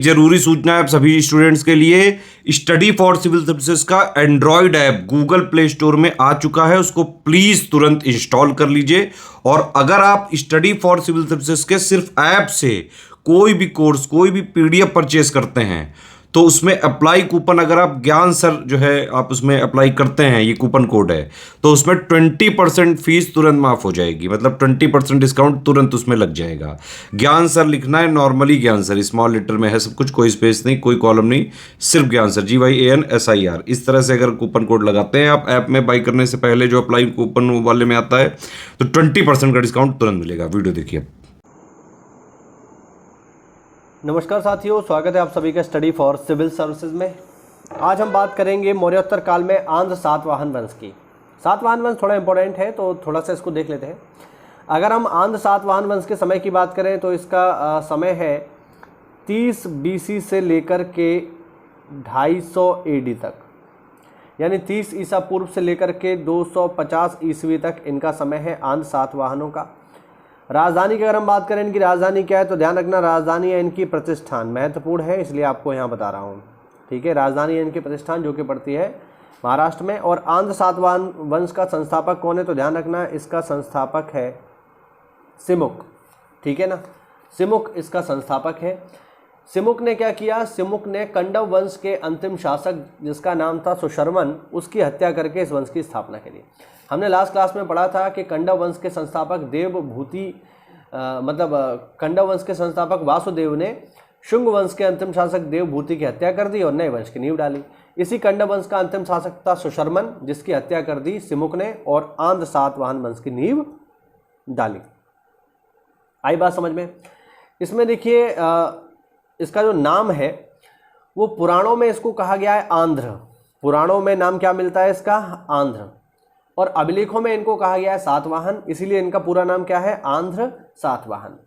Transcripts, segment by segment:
जरूरी सूचना है आप सभी स्टूडेंट्स के लिए, स्टडी फॉर सिविल सर्विसेज का Android app Google play store में आ चुका है, उसको प्लीज तुरंत इंस्टॉल कर लीजिए। और अगर आप स्टडी फॉर सिविल सर्विसेज के सिर्फ ऐप से कोई भी कोर्स, कोई भी पीडीएफ परचेस करते हैं तो उसमें अप्लाई कूपन, अगर आप ज्ञान सर जो है आप उसमें अप्लाई करते हैं, ये कूपन कोड है, तो उसमें 20% फीस तुरंत माफ हो जाएगी, मतलब 20% डिस्काउंट तुरंत उसमें लग जाएगा। ज्ञान सर लिखना है, नॉर्मली ज्ञान सर स्मॉल लेटर में है सब कुछ, कोई स्पेस नहीं, कोई कॉलम नहीं, सिर्फ ज्ञान सर, GYANSIR। इस तरह से अगर कूपन कोड लगाते हैं आप ऐप में बाई करने से पहले, जो अप्लाई कूपन वाले में आता है, तो 20% का डिस्काउंट तुरंत मिलेगा। वीडियो देखिए। नमस्कार साथियों, स्वागत है आप सभी का स्टडी फॉर सिविल सर्विसेज में। आज हम बात करेंगे मौर्योत्तर काल में आंध्र सातवाहन वंश की। सातवाहन वंश थोड़ा इंपॉर्टेंट है, तो थोड़ा सा इसको देख लेते हैं। अगर हम आंध्र सातवाहन वंश के समय की बात करें तो इसका समय है 30 BC से लेकर के 250 AD तक, यानी 30 ईसा पूर्व से लेकर के 250 ईस्वी तक इनका समय है आंध्र सातवाहनों का। राजधानी की अगर हम बात करें, इनकी राजधानी क्या है, तो ध्यान रखना राजधानी है इनकी प्रतिष्ठान, महत्वपूर्ण है इसलिए आपको यहाँ बता रहा हूँ। ठीक है, राजधानी है इनकी प्रतिष्ठान जो कि पड़ती है महाराष्ट्र में। और आंध्र सातवाहन वंश का संस्थापक कौन है, तो ध्यान रखना इसका संस्थापक है सिमुक। ठीक है ना, सिमुक इसका संस्थापक है। सिमुक ने क्या किया, सिमुक ने कंडव वंश के अंतिम शासक जिसका नाम था सुशर्मन, उसकी हत्या करके इस वंश की स्थापना करी। हमने लास्ट क्लास में पढ़ा था कि कंडव वंश के संस्थापक देवभूति कंडव वंश के संस्थापक वासुदेव ने शुंग वंश के अंतिम शासक देवभूति की हत्या कर दी और नए वंश की नींव डाली। इसी कंडव वंश का अंतिम शासक था सुशर्मन, जिसकी हत्या कर दी सिमुक ने और आंध्र सातवाहन वंश की नींव डाली। आई बात समझ में? इसमें देखिए इसका जो नाम है वो पुराणों में इसको कहा गया है आंध्र। पुराणों में नाम क्या मिलता है इसका, आंध्र। और अभिलेखों में इनको कहा गया है सातवाहन, इसीलिए इनका पूरा नाम क्या है, आंध्र सातवाहन।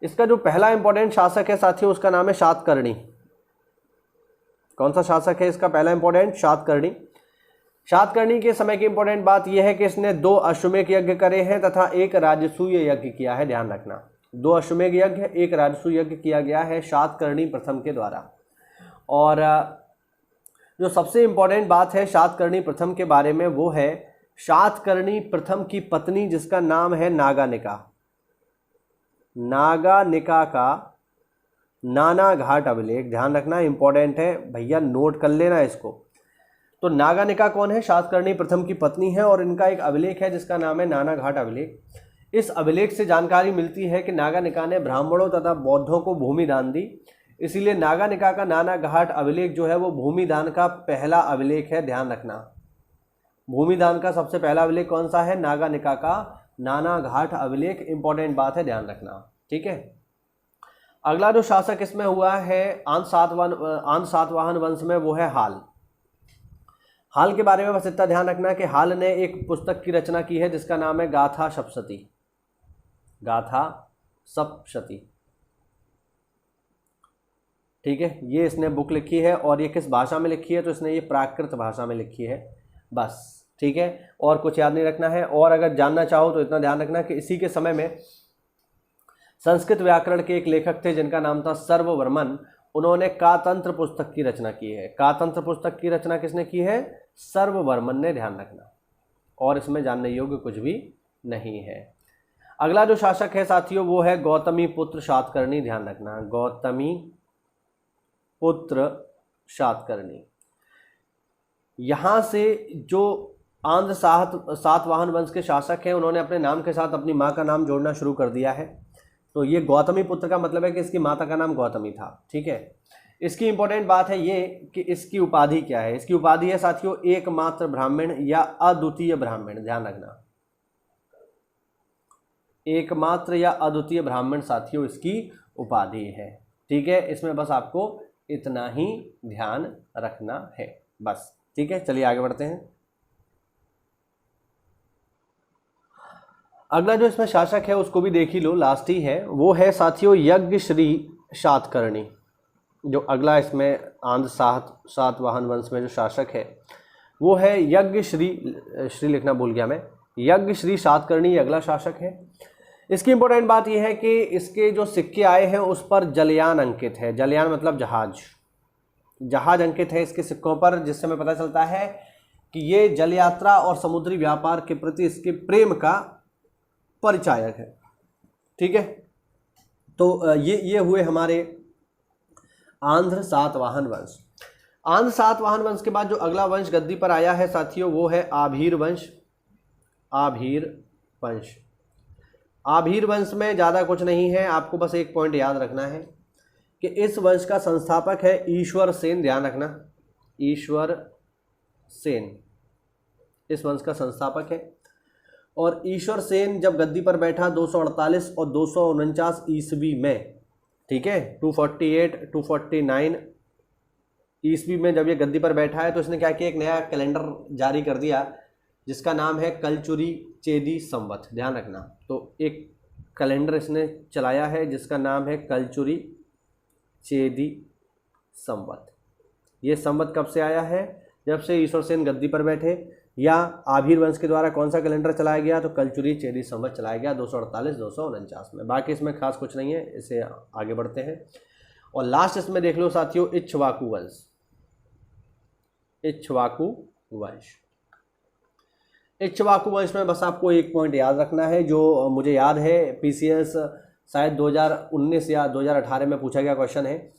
इसका जो पहला इंपॉर्टेंट शासक है साथियों, उसका नाम है शातकर्णी। कौन सा शासक है इसका पहला इंपॉर्टेंट, शातकर्णी। शातकर्णी के समय की इंपॉर्टेंट बात यह है कि इसने 2 अश्वमेध यज्ञ करे हैं तथा 1 राजसूय यज्ञ किया है। ध्यान रखना, 2 अश्वमेध यज्ञ, 1 राजसूय यज्ञ किया गया है शातकर्णी प्रथम के द्वारा। और जो सबसे इंपॉर्टेंट बात है शातकर्णी प्रथम के बारे में, वो है शातकर्णी प्रथम की पत्नी जिसका नाम है नागानिका। नागानिका का नाना घाट अभिलेख, ध्यान रखना इंपॉर्टेंट है भैया, नोट कर लेना इसको। तो नागानिका कौन है, शातकर्णी प्रथम की पत्नी है और इनका एक अभिलेख है जिसका नाम है नाना घाट अभिलेख। इस अभिलेख से जानकारी मिलती है कि नागानिका ने ब्राह्मणों तथा बौद्धों को भूमि दान दी, इसीलिए नागानिका का नाना घाट अभिलेख जो है वो भूमि दान का पहला अभिलेख है। ध्यान रखना, भूमि दान का सबसे पहला अभिलेख कौन सा है, नागानिका का नाना घाट अभिलेख। इंपॉर्टेंट बात है, ध्यान रखना। ठीक है, अगला जो शासक इसमें हुआ है आंध्र सातवाहन वंश में, वो है हाल। हाल के बारे में बस इतना ध्यान रखना कि हाल ने एक पुस्तक की रचना की है जिसका नाम है गाथा सप्तशती। गाथा सप्तशती, ठीक है, ये इसने बुक लिखी है। और ये किस भाषा में लिखी है, तो इसने ये प्राकृत भाषा में लिखी है, बस। ठीक है, और कुछ याद नहीं रखना है। और अगर जानना चाहो तो इतना ध्यान रखना कि इसी के समय में संस्कृत व्याकरण के एक लेखक थे जिनका नाम था सर्ववर्मन, उन्होंने कातंत्र पुस्तक की रचना की है। कातंत्र पुस्तक की रचना किसने की है, सर्ववर्मन ने, ध्यान रखना। और इसमें जानने योग्य कुछ भी नहीं है। अगला जो शासक है साथियों वो है गौतमी पुत्र शातकर्णी। ध्यान रखना, गौतमी पुत्र शातकर्णी। यहाँ से जो आंध्र सातवाहन वंश के शासक हैं, उन्होंने अपने नाम के साथ अपनी माँ का नाम जोड़ना शुरू कर दिया है। तो ये गौतमी पुत्र का मतलब है कि इसकी माता का नाम गौतमी था। ठीक है, इसकी इंपॉर्टेंट बात है ये कि इसकी उपाधि क्या है। इसकी उपाधि है साथियों एकमात्र ब्राह्मण या अद्वितीय ब्राह्मण। ध्यान रखना, एकमात्र या अद्वितीय ब्राह्मण साथियों इसकी उपाधि है। ठीक है, इसमें बस आपको इतना ही ध्यान रखना है, बस। ठीक है, चलिए आगे बढ़ते हैं। अगला जो इसमें शासक है उसको भी देख ही लो, लास्ट ही है, वो है साथियों यज्ञश्री शातकर्णी। जो अगला इसमें आंध्र सातवाहन वंश में जो शासक है वो है यज्ञश्री, श्री लिखना भूल गया मैं, यज्ञश्री शातकर्णी अगला शासक है। इसकी इंपॉर्टेंट बात यह है कि इसके जो सिक्के आए हैं उस पर जलयान अंकित है। जलयान मतलब जहाज, जहाज अंकित है इसके सिक्कों पर, जिससे हमें पता चलता है कि ये जल यात्रा और समुद्री व्यापार के प्रति इसके प्रेम का परिचायक है। ठीक है, तो ये हुए हमारे आंध्र सातवाहन वंश। आंध्र सातवाहन वंश के बाद जो अगला वंश गद्दी पर आया है साथियों वो है आभीर वंश। आभीर वंश, आभीर वंश में ज़्यादा कुछ नहीं है, आपको बस एक पॉइंट याद रखना है कि इस वंश का संस्थापक है ईश्वर सेन। ध्यान रखना, ईश्वर सेन इस वंश का संस्थापक है। और ईश्वर सेन जब गद्दी पर बैठा 248 और 249 ईस्वी में, ठीक है, 248 249 ईस्वी में जब ये गद्दी पर बैठा है तो इसने क्या किया, एक नया कैलेंडर जारी कर दिया जिसका नाम है कलचुरी चेदी संवत। ध्यान रखना, तो एक कैलेंडर इसने चलाया है जिसका नाम है कलचुरी चेदी संवत। ये संवत कब से आया है, जब से ईश्वर सेन गद्दी पर बैठे, या आभीर वंश के द्वारा कौन सा कैलेंडर चलाया गया, तो कलचुरी चेदी संवत चलाया गया 248 249 में। बाकी इसमें खास कुछ नहीं है, इसे आगे बढ़ते हैं। और लास्ट इसमें देख लो साथियों इक्ष्वाकु वंश। इक्ष्वाकु वंश, इक्ष्वाकु वंश में बस आपको एक पॉइंट याद रखना है जो मुझे याद है, पीसीएस शायद 2019 या 2018 में पूछा गया क्वेश्चन है,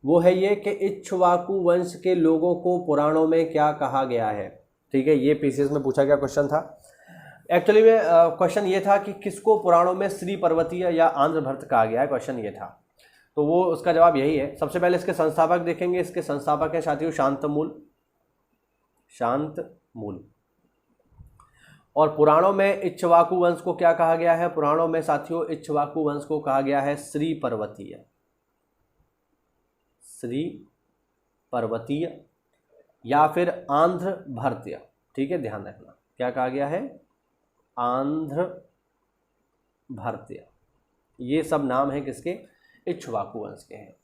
वो है ये कि इक्ष्वाकु वंश के लोगों को पुराणों में क्या कहा गया है। ठीक है, ये पीसीएस में पूछा गया क्वेश्चन था। एक्चुअली में क्वेश्चन ये था कि किसको पुराणों में श्री पर्वतीय या आंध्र भरत कहा गया है, क्वेश्चन ये था। तो वो उसका जवाब यही है। सबसे पहले इसके संस्थापक देखेंगे, इसके संस्थापक हैं साथियों शांतमूल। शांतमूल। और पुराणों में इक्ष्वाकु वंश को क्या कहा गया है, पुराणों में साथियों इक्ष्वाकु वंश को कहा गया है श्री पर्वतीय। श्री पर्वतीय या फिर आंध्र भरतीय। ठीक है, ध्यान रखना क्या कहा गया है, आंध्र भरतीय। ये सब नाम है किसके, इक्ष्वाकु वंश के हैं।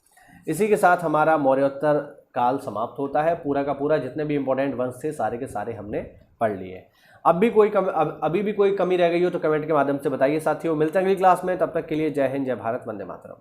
इसी के साथ हमारा मौर्योत्तर काल समाप्त होता है। पूरा का पूरा जितने भी इंपॉर्टेंट वंश थे सारे के सारे हमने पढ़ लिए। अभी भी कोई कमी रह गई हो तो कमेंट के माध्यम से बताइए साथियों। मिलते हैं अगली क्लास में, तब तक के लिए जय हिंद, जय भारत, वंदे मातरम।